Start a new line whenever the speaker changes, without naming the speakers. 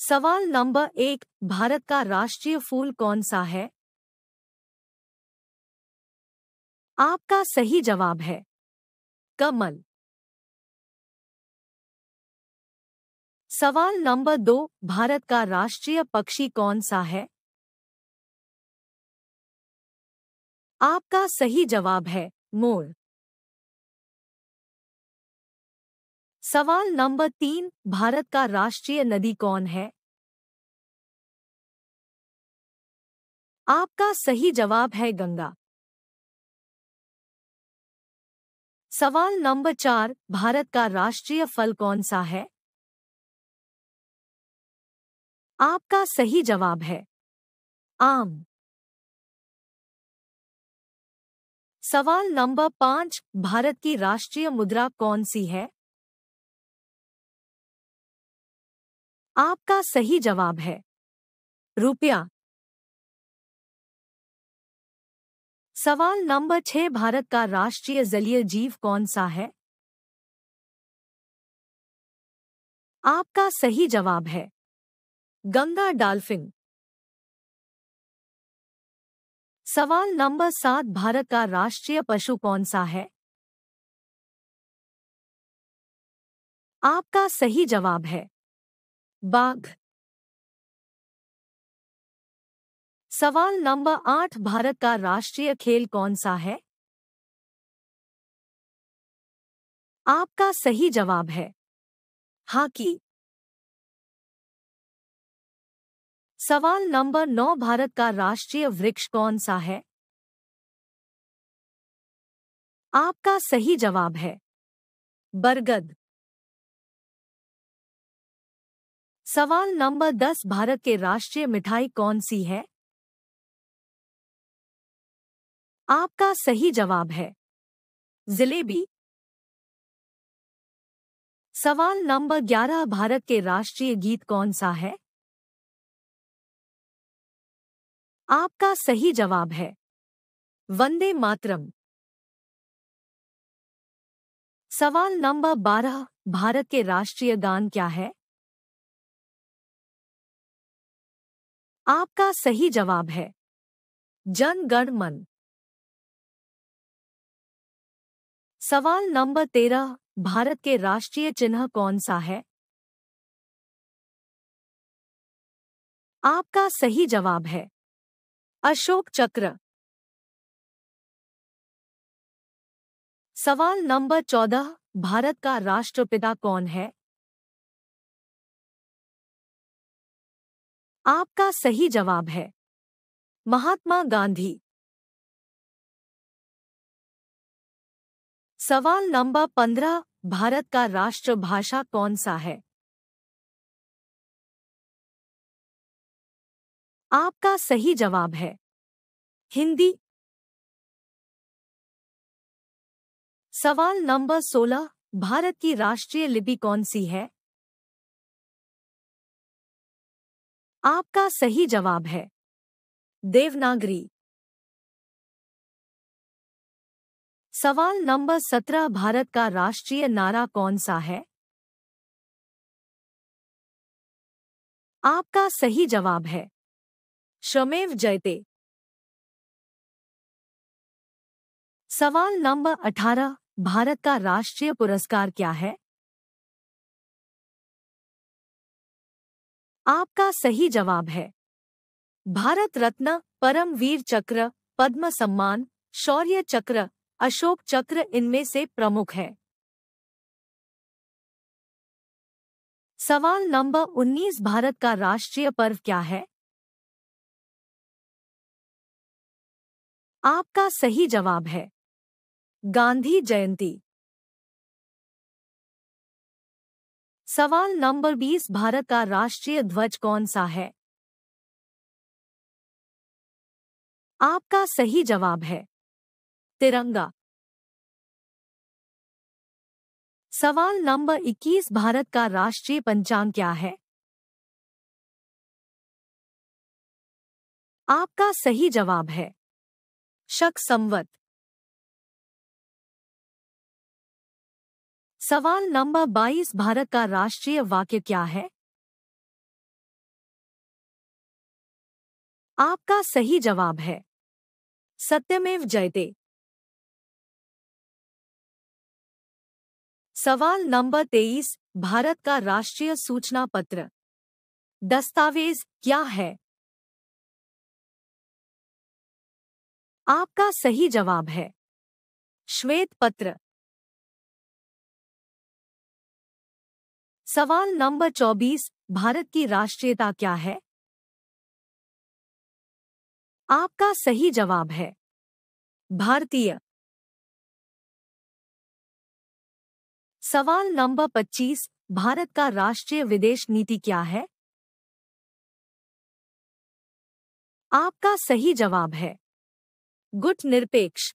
सवाल नंबर 1, भारत का राष्ट्रीय फूल कौन सा है? आपका सही जवाब है कमल। सवाल नंबर 2, भारत का राष्ट्रीय पक्षी कौन सा है? आपका सही जवाब है मोर। सवाल नंबर 3, भारत का राष्ट्रीय नदी कौन है? आपका सही जवाब है गंगा। सवाल नंबर 4, भारत का राष्ट्रीय फल कौन सा है? आपका सही जवाब है आम। सवाल नंबर 5, भारत की राष्ट्रीय मुद्रा कौन सी है? आपका सही जवाब है रुपया। सवाल नंबर 6, भारत का राष्ट्रीय जलीय जीव कौन सा है? आपका सही जवाब है गंगा डॉल्फिन। सवाल नंबर 7, भारत का राष्ट्रीय पशु कौन सा है? आपका सही जवाब है बाघ। सवाल नंबर 8, भारत का राष्ट्रीय खेल कौन सा है? आपका सही जवाब है हॉकी। सवाल नंबर 9, भारत का राष्ट्रीय वृक्ष कौन सा है? आपका सही जवाब है बरगद। सवाल नंबर 10, भारत के राष्ट्रीय मिठाई कौन सी है? आपका सही जवाब है जलेबी। सवाल नंबर 11, भारत के राष्ट्रीय गीत कौन सा है? आपका सही जवाब है वंदे मातरम। सवाल नंबर 12, भारत के राष्ट्रीय गान क्या है? आपका सही जवाब है जन गण मन। सवाल नंबर 13, भारत के राष्ट्रीय चिन्ह कौन सा है? आपका सही जवाब है अशोक चक्र। सवाल नंबर 14, भारत का राष्ट्रपिता कौन है? आपका सही जवाब है महात्मा गांधी। सवाल नंबर 15, भारत का राष्ट्रभाषा कौन सा है? आपका सही जवाब है हिंदी। सवाल नंबर 16, भारत की राष्ट्रीय लिपि कौन सी है? आपका सही जवाब है देवनागरी। सवाल नंबर 17, भारत का राष्ट्रीय नारा कौन सा है? आपका सही जवाब है श्रमेव जयते। सवाल नंबर 18, भारत का राष्ट्रीय पुरस्कार क्या है? आपका सही जवाब है भारत रत्न, परमवीर चक्र, पद्म सम्मान, शौर्य चक्र, अशोक चक्र इनमें से प्रमुख है। सवाल नंबर 19, भारत का राष्ट्रीय पर्व क्या है? आपका सही जवाब है गांधी जयंती। सवाल नंबर 20, भारत का राष्ट्रीय ध्वज कौन सा है? आपका सही जवाब है तिरंगा। सवाल नंबर 21, भारत का राष्ट्रीय पंचांग क्या है? आपका सही जवाब है शक संवत। सवाल नंबर 22, भारत का राष्ट्रीय वाक्य क्या है? आपका सही जवाब है सत्यमेव जयते। सवाल नंबर 23, भारत का राष्ट्रीय सूचना पत्र दस्तावेज क्या है? आपका सही जवाब है श्वेत पत्र। सवाल नंबर 24, भारत की राष्ट्रीयता क्या है? आपका सही जवाब है भारतीय। सवाल नंबर 25, भारत का राष्ट्रीय विदेश नीति क्या है? आपका सही जवाब है गुटनिरपेक्ष।